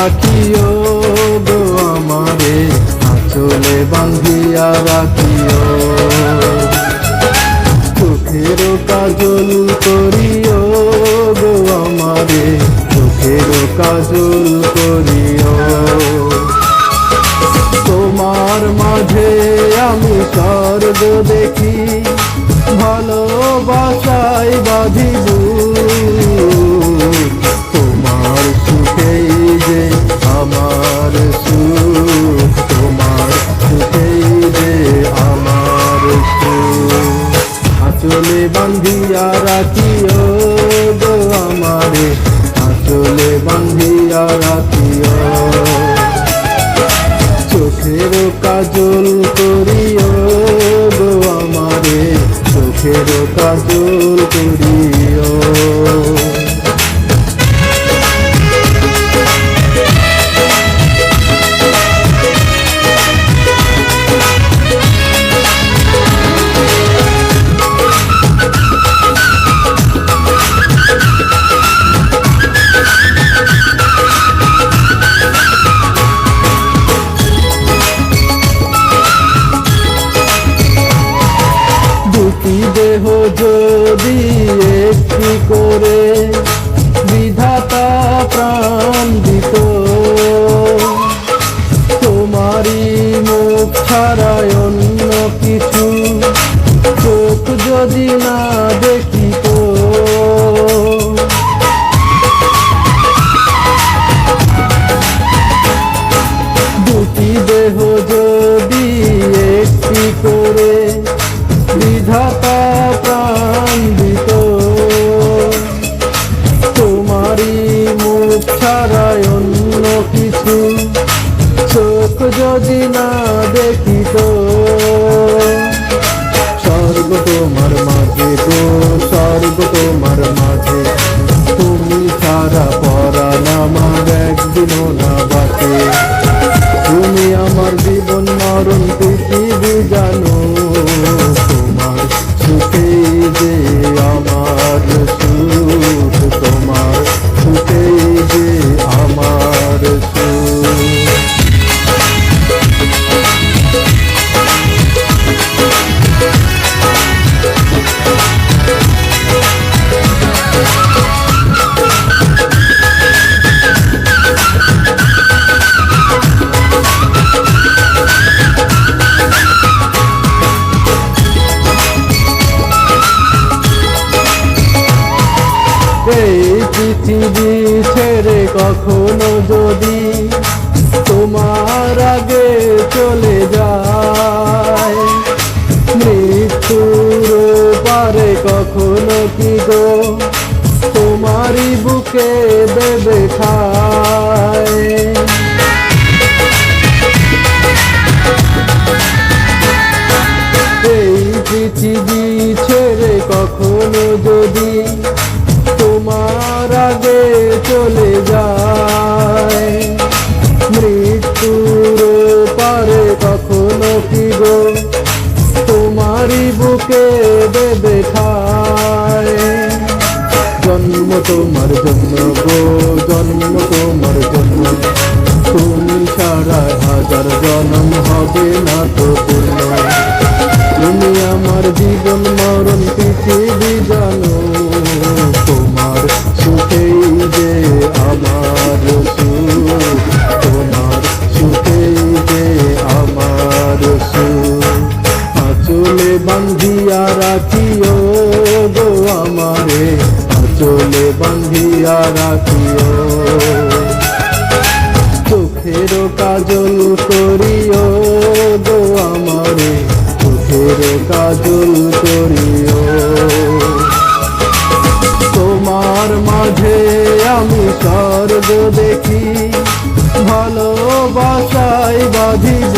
রাখিও গো আমারে, আঁচলে বান্ধিয়া রাখিও। চোখের কাজল করিও গো আমারে, চোখের কাজল করিও। তোমার মাঝে আমি স্বর্গ দেখি, ভালোবাসায় বাঁধিব। তোমার সুখেই যে আমার সুখ, তোমার সুখেই যে আমার সুখ। আঁচলে বান্ধিয়া রাখিও গো আমারে, আঁচলে বান্ধিয়া রাখিও। চোখের কাজল করিও গো আমারে, চোখের কাজল করিও। দুটি দেহ যদি একটি করে বিধাতা প্রাণ দিত, তোমারই মুখ ছাড়া অন্য কিছু চোখ যদি না দেখিত। দুটি দেহ যদি একটি করে বিধাতা প্রাণ দিত, তোমারই মুখ ছাড়া অন্য কিছু চোখ যদি না দেখিত। স্বর্গ তোমার মাঝে গো, স্বর্গ তোমার মাঝে, তুমি ছাড়া পরাণ আমার একদিনও না বাঁচে। তুমি আমার জীবন মরণ পৃথিবী জানো, তোমার সুখেই যে আমার সুখ, তোমার সুখেই যে আমার সুখ। এই পৃথিবী ছেড়ে কখনো যদি তোমার আগে চলে যায়, মৃত্যুর পারে কখনো কি গো তোমারই বুকে দেবে ঠায়। এই পৃথিবী ছেড়ে কখনো যদি তোমার আগে চলে যায়, মৃত্যুর পারে কখনো কি গো তোমারই বুকে দেবে ঠায়। জন্ম তোমার জন্য গো, জন্ম তোমার জন্য, তুমি ছাড়া হাজার জন্ম হবে না তো পূর্ণ। তুমি আমার জীবন মরণ পৃথিবী জানো, তোমার সুখেই যে আমার সুখ, তোমার সুখেই যে আমার সুখ। আঁচলে বান্ধিয়া রাখিও গো আমারে, আঁচলে বান্ধিয়া রাখিও। চোখের কাজল করিও গো আমারে, চোখের কাজল করিও। তোমার মাঝে আমি স্বর্গ দেখি, ভালোবাসায় বাঁধিব।